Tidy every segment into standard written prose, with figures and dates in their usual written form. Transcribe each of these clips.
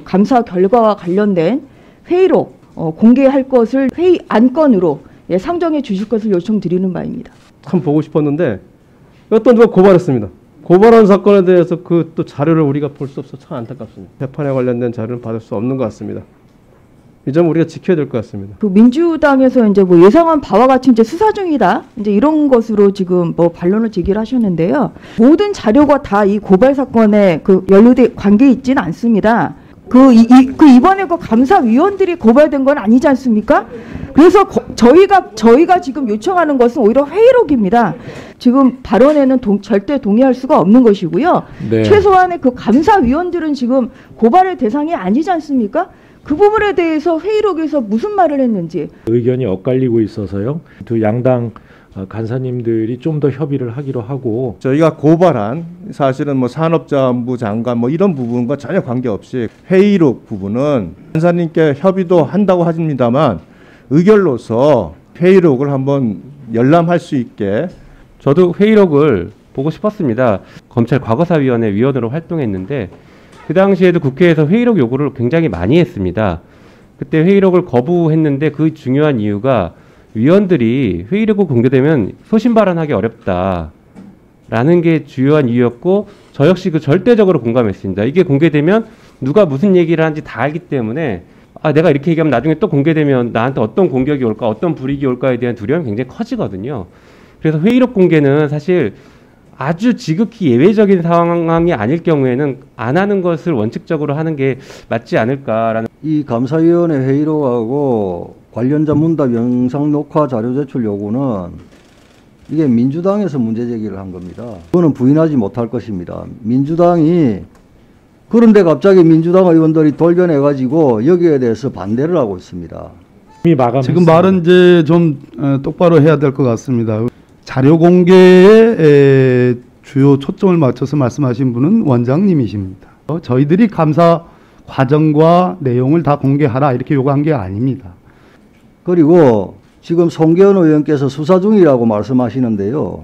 감사 결과와 관련된 회의록 공개할 것을 회의 안건으로 상정해 주실 것을 요청드리는 바입니다. 참 보고 싶었는데 또 누가 고발했습니다. 고발한 사건에 대해서 그 또 자료를 우리가 볼 수 없어 참 안타깝습니다. 재판에 관련된 자료는 받을 수 없는 것 같습니다. 이 점 우리가 지켜야 될 것 같습니다. 그 민주당에서 이제 뭐 예상한 바와 같이 이제 수사 중이다, 이제 이런 것으로 지금 뭐 반론을 제기를 하셨는데요. 모든 자료가 다 이 고발 사건에 그 연루돼 관계 있지는 않습니다. 이번에 그 감사위원들이 고발된 건 아니지 않습니까? 그래서 저희가 지금 요청하는 것은 오히려 회의록입니다. 지금 발언에는 절대 동의할 수가 없는 것이고요. 네. 최소한의 그 감사위원들은 지금 고발의 대상이 아니지 않습니까? 그 부분에 대해서 회의록에서 무슨 말을 했는지 의견이 엇갈리고 있어서요. 두 양당 간사님들이 좀 더 협의를 하기로 하고, 저희가 고발한 사실은 뭐 산업자원부 장관 뭐 이런 부분과 전혀 관계없이 회의록 부분은 간사님께 협의도 한다고 하십니다만 의결로서 회의록을 한번 열람할 수 있게. 저도 회의록을 보고 싶었습니다. 검찰 과거사위원회 위원으로 활동했는데 그 당시에도 국회에서 회의록 요구를 굉장히 많이 했습니다. 그때 회의록을 거부했는데 그 중요한 이유가 위원들이 회의록이 공개되면 소신 발언하기 어렵다라는 게 주요한 이유였고, 저 역시 그 절대적으로 공감했습니다. 이게 공개되면 누가 무슨 얘기를 하는지 다 알기 때문에 내가 이렇게 얘기하면 나중에 또 공개되면 나한테 어떤 공격이 올까, 어떤 불이익이 올까에 대한 두려움이 굉장히 커지거든요. 그래서 회의록 공개는 사실 아주 지극히 예외적인 상황이 아닐 경우에는 안 하는 것을 원칙적으로 하는 게 맞지 않을까라는. 이 감사위원회 회의록하고 관련자 문답 영상 녹화 자료 제출 요구는 이게 민주당에서 문제 제기를 한 겁니다. 그거는 부인하지 못할 것입니다. 민주당이, 그런데 갑자기 민주당 의원들이 돌변해가지고 여기에 대해서 반대를 하고 있습니다. 지금 말은 이제 좀 똑바로 해야 될 것 같습니다. 자료 공개에 주요 초점을 맞춰서 말씀하신 분은 원장님이십니다. 저희들이 감사 과정과 내용을 다 공개하라 이렇게 요구한 게 아닙니다. 그리고 지금 송기현 의원께서 수사 중이라고 말씀하시는데요.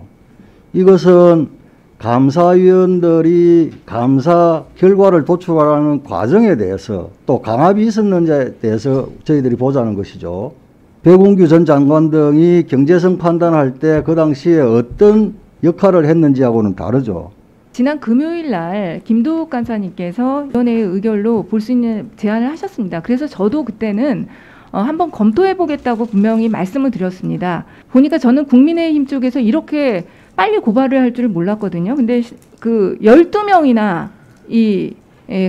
이것은 감사위원들이 감사 결과를 도출하는 과정에 대해서 또 강압이 있었는지에 대해서 저희들이 보자는 것이죠. 백운규 전 장관 등이 경제성 판단할 때 그 당시에 어떤 역할을 했는지하고는 다르죠. 지난 금요일 날 김도욱 간사님께서 위원회의 의결로 볼 수 있는 제안을 하셨습니다. 그래서 저도 그때는 한번 검토해 보겠다고 분명히 말씀을 드렸습니다. 보니까 저는 국민의힘 쪽에서 이렇게 빨리 고발을 할 줄 몰랐거든요. 근데 그 12명이나 이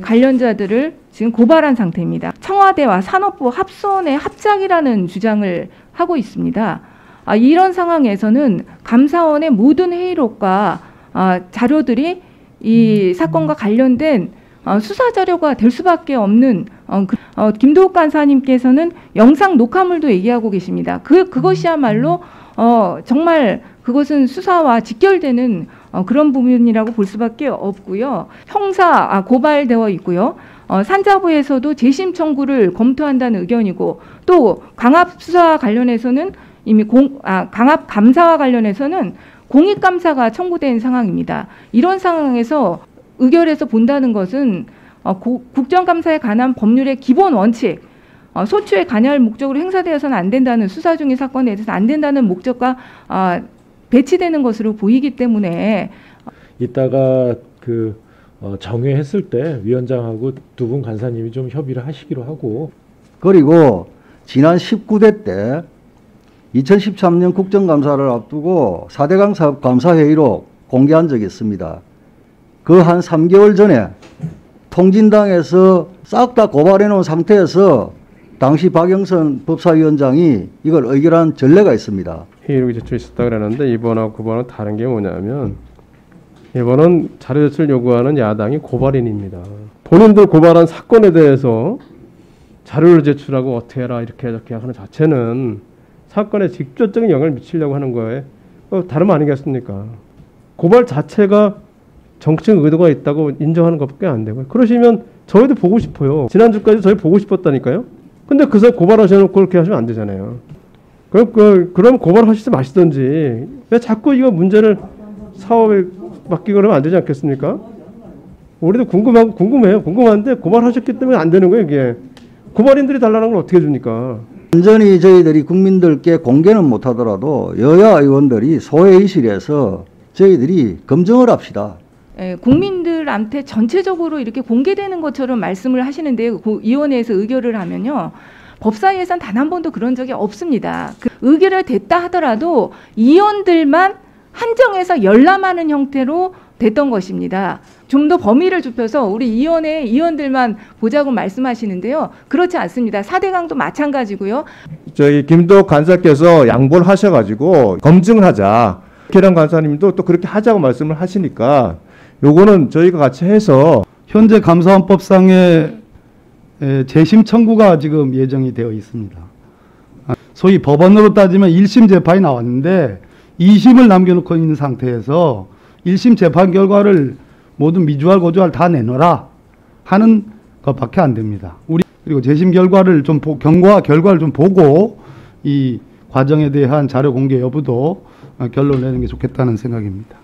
관련자들을 지금 고발한 상태입니다. 청와대와 산업부 합선의 합작이라는 주장을 하고 있습니다. 이런 상황에서는 감사원의 모든 회의록과 자료들이 이 사건과 관련된 수사 자료가 될 수밖에 없는 김도욱 간사님께서는 영상 녹화물도 얘기하고 계십니다. 그것이야말로 정말 그것은 수사와 직결되는 그런 부분이라고 볼 수밖에 없고요. 고발되어 있고요. 산자부에서도 재심 청구를 검토한다는 의견이고, 또 강압 수사와 관련해서는 이미 강압 감사와 관련해서는 공익감사가 청구된 상황입니다. 이런 상황에서 의결해서 본다는 것은 국정감사에 관한 법률의 기본 원칙, 소추의 관여할 목적으로 행사되어서는 안 된다는, 수사 중의 사건에 대해서 안 된다는 목적과 배치되는 것으로 보이기 때문에 이따가 정회했을 때 위원장하고 두 분 간사님이 좀 협의를 하시기로 하고, 그리고 지난 19대 때 2013년 국정감사를 앞두고 4대강 감사회의록 공개한 적이 있습니다. 그 한 3개월 전에 통진당에서 싹 다 고발해 놓은 상태에서 당시 박영선 법사위원장이 이걸 의결한 전례가 있습니다. 회의록이 제출있었다 그러는데 이번하고 그번은 다른 게 뭐냐면, 이번은 자료 제출 요구하는 야당이 고발인입니다. 본인들 고발한 사건에 대해서 자료를 제출하고 어떻게 해라 이렇게 저렇게 하는 자체는 사건에 직접적인 영향을 미치려고 하는 거에 다름 아니겠습니까? 고발 자체가 정치적 의도가 있다고 인정하는 것밖에 안 되고요. 그러시면 저희도 보고 싶어요. 지난주까지 저희 보고 싶었다니까요. 근데 그 사람 고발하셔놓고 그렇게 하시면 안 되잖아요. 그럼 고발하시지 마시던지, 왜 자꾸 이거 문제를 사업에 맡기고 그러면 안 되지 않겠습니까? 우리도 궁금해요. 궁금한데 고발하셨기 때문에 안 되는 거예요, 이게. 고발인들이 달라는 걸 어떻게 해줍니까? 완전히 저희들이 국민들께 공개는 못하더라도 여야 의원들이 소회의실에서 저희들이 검증을 합시다. 예, 국민들한테 전체적으로 이렇게 공개되는 것처럼 말씀을 하시는데 위원회에서 의결을 하면요. 법사위에선 단 한 번도 그런 적이 없습니다. 그 의결이 됐다 하더라도 의원들만 한정해서 열람하는 형태로 됐던 것입니다. 좀 더 범위를 좁혀서 우리 위원회 의원들만 보자고 말씀하시는데요. 그렇지 않습니다. 4대강도 마찬가지고요. 저희 김도욱 간사께서 양보를 하셔가지고 검증을 하자. 계란 간사님도 또 그렇게 하자고 말씀을 하시니까 요거는 저희가 같이 해서 현재 감사원법상에 재심 청구가 지금 예정이 되어 있습니다. 소위 법원으로 따지면 1심 재판이 나왔는데 2심을 남겨놓고 있는 상태에서 1심 재판 결과를 모든 미주알 고주알 다 내놓으라 하는 것밖에 안 됩니다. 그리고 재심 결과를 좀 경과 결과를 좀 보고 이 과정에 대한 자료 공개 여부도 결론을 내는 게 좋겠다는 생각입니다.